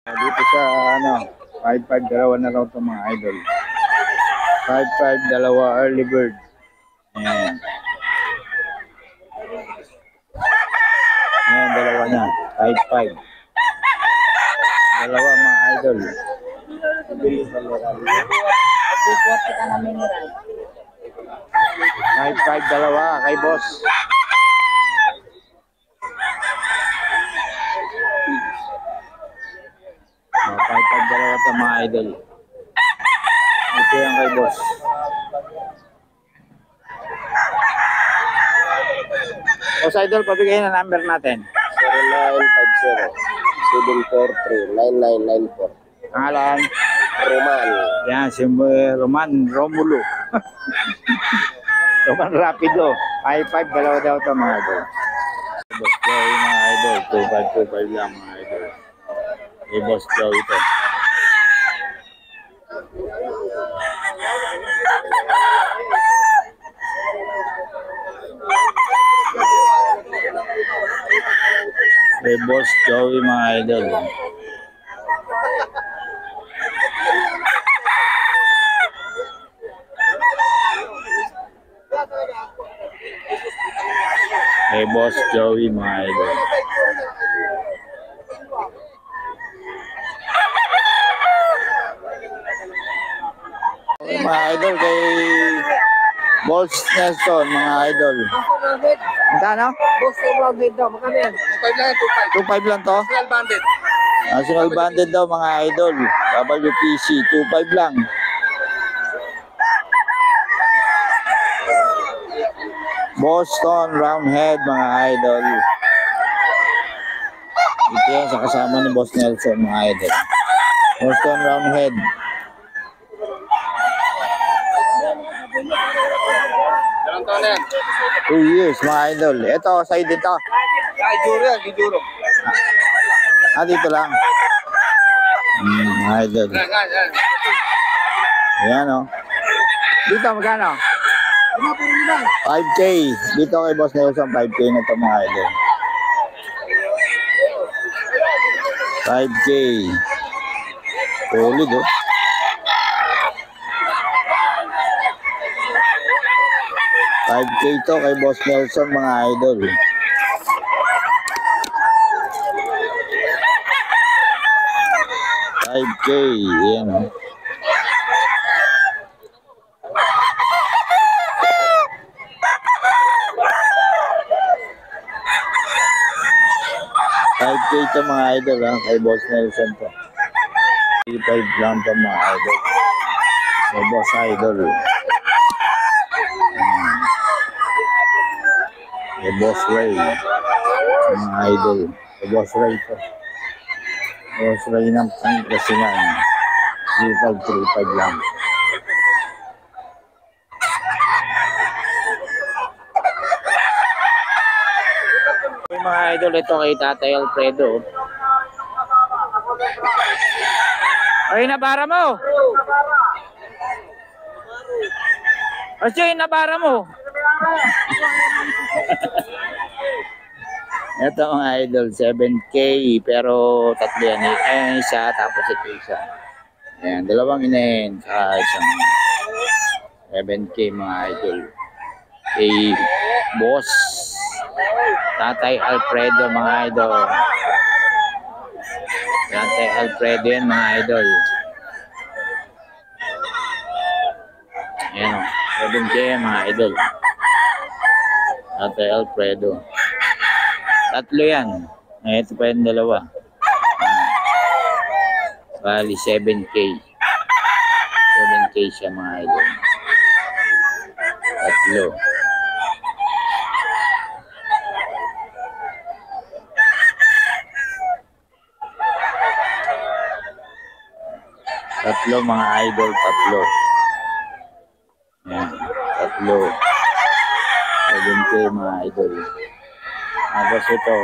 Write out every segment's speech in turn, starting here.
Dito sa ano, 5-5 dalawa na raw itong mga idol. 5-5 dalawa early bird. Ayan. Ayan, dalawa na. 5-5. Dalawa mga idol. 5-5 dalawa kay boss. Oh, 5-5 dalawa itong mga idol. Ito yan kay boss. Boss idol, pabigay na number natin. 0950-743-9994. Pangalan? Roman. Yan, si Roman Romulo. Roman Rapido. 5-5 dalawa daw ito mga idol. Boss Joey mga idol. 2-5 lang mga idol. Kay Boss Joey ito. Kay Boss Joey mga idol. Kay Boss Joey mga idol. Okay, mga idol kay Boss Nelson mga idol. Magkano? Boss, banded daw. Magkano yan? 2.5 lang yan, 2.5 lang to? National banded. National banded daw mga idol. WPC 2.5 lang. Boston Roundhead mga idol. Ito yan sa kasama ni Boss Nelson mga idol. Boston Roundhead. Ilang taon na yan? 2 years mga idol. Ito, sa'yo dito. Ay, Juro yan, Juro. Dito lang. Mga idol. Yan. Ayan o. Dito, magkano? 5K. Dito kay Boss Nelson, 5K na ito mga idol. 5K. Solid oh. 5K to kay Boss Nelson mga idol. $5K. Ayan o. Ito mga idol ha, kay Boss Nelson to. 3.5 lang to mga idol. Kay Boss Idol. Kay Boss Ray. Mga idol. Kay Boss Ray to. Boss Ray ng Pangasinan. 3.5 lang. Mga idol, ito kay Tatay Alfredo. Ay, nabara mo. Ay, nabara mo. Ito mga idol, 7K, pero tatlo yan. Ayan isa, tapos ito isa. Ayan, dalawang inahin, saka isang 7K mga idol. Kay Boss Tatay Alfredo mga idol. Tatay Alfredo yan mga idol. Ayan o. 7K mga idol. Tatay Alfredo. Tatlo yan. Ito pa yung dalawa. Bali 7K. 7K siya mga idol. Tatlo. Tatlo mga idol, tatlo. Ayan, tatlo. 7K mga idol. Tapos ito,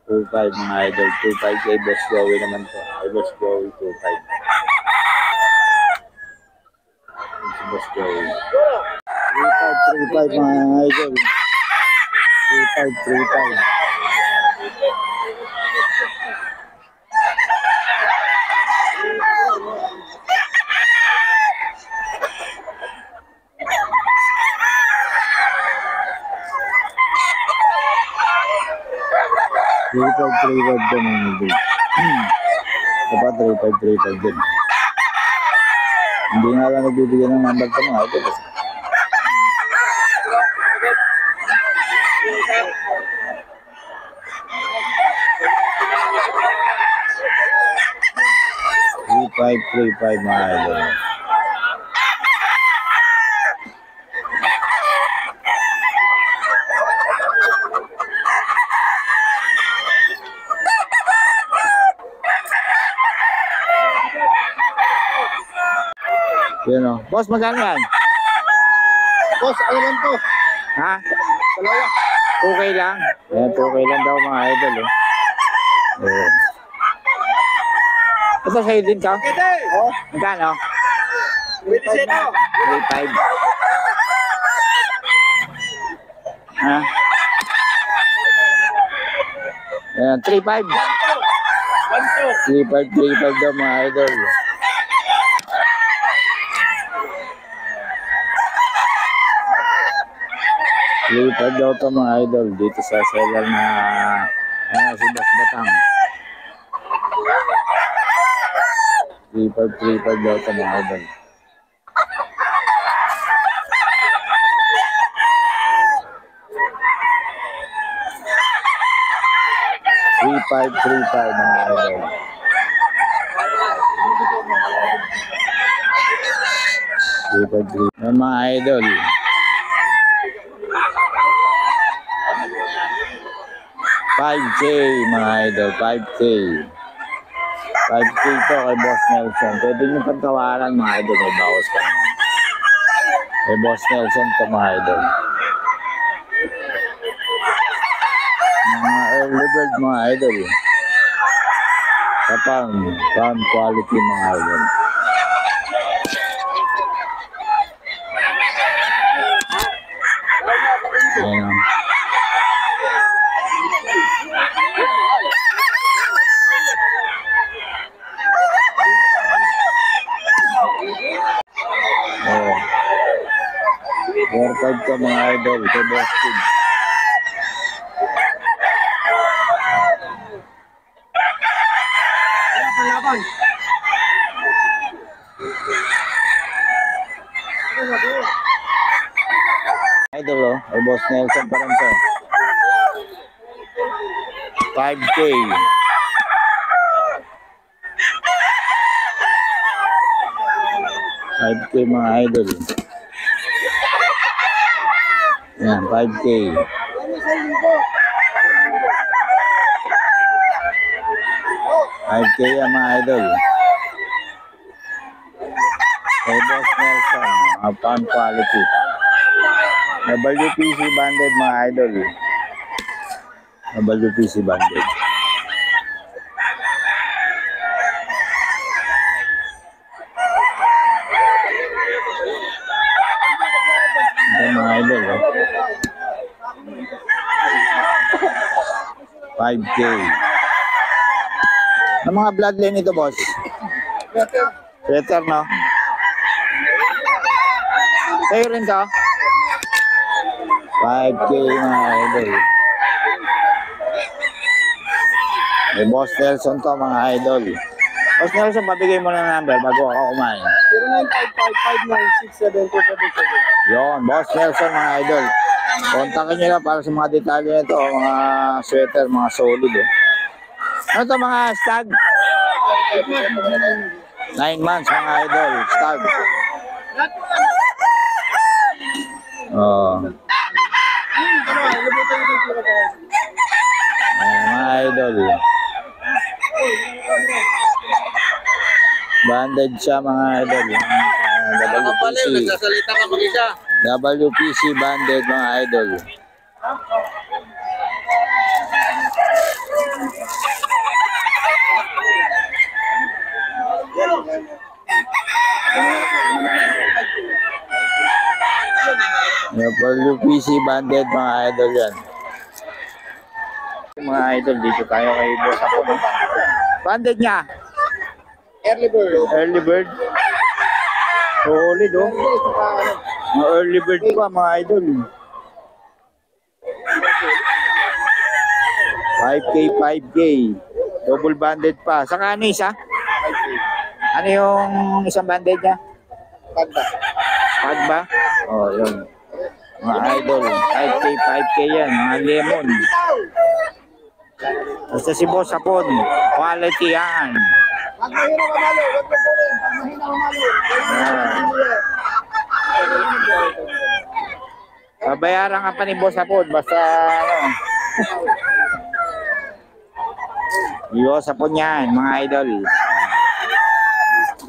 2.5 mga idol. 2.5 kay Boss Joey naman to. Kay Boss Joey, 2.5. Si Boss Joey. 3.5 mga idol. 3.5. 3-5 ka mga idol. Ito pa, 3-5 din. Hindi nga lang nagbibigyan ng number ka mga idol. 3-5 mga idol. Yan o. Boss, magkano yan? Boss, ano lang to? Ha? Dalawa. Okay lang. Ayan, okay lang daw mga idol. Oh. Ito sa'yo din ka? Pwede. Oh, Magkano? pwede siya ito. 3-5. Ha? Ayan, 3-5. 3-5 daw mga idol. Lipad daw ito mga idol dito sa seller na si Boss Batang. 3-5 daw ito mga idol. $3-5 mga idol. $3-5 mga idol. 5K mga idol, 5K. 5K to kay Boss Nelson. Pwede nyo pagkawaran mga idol, may bawas ka naman. Kay Boss Nelson to mga idol. Mga early bird mga idol. Sa farm quality mga idol. Ayan o. Oh. 4-5 ka mga idol kay Boss Kid. Laban. Idol oh, kay Boss Nelson pa rin to. 5K. 5K mga idol. Yan, 5K. 5K yan mga idol. Kay Boss Nelson, farm quality. WPC banded mga idol. WPC banded. Ito mga idol. 5K. Ang mga bloodline ito, boss? Better, no? Sa'yo rin ka? 5K mga idol. May Boss Nelson to mga idol. Boss Nelson, pabigay mo ng number bago ako kumain. 0955-596-7277. Yon, Boss Nelson mga idol. Kontakin nyo lang para sa mga detalye nito, mga sweater, mga solid. Ano to mga stag? 9 months mga idol, stag. Oh. Mga idol. Banded siya mga idol. WPC. Nagsasalita ka mag-isa. WPC banded mga idol. WPC banded mga idol yan. Mga idol, dito tayo kay Boss ako. Banded niya. Early bird. Early bird. Solid oh. Mga early bird pa mga idol. 5K, 5K. Double banded pa. Saka ano isa? Ano yung isang banded niya? Panda. Pag ba? Oh, yun. Mga idol. 5K, 5K yan. Mga lemon. Basta si Boss Hapon. Quality yan. Pag mahina mamalo, wag mo kunin. Pag mahina mamalo. Babayaran ka pa ni Boss Hapon. Basta ano. Boss Hapon yan, mga idol.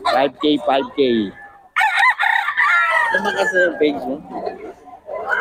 5K, 5K. Naman kasi yung page mo.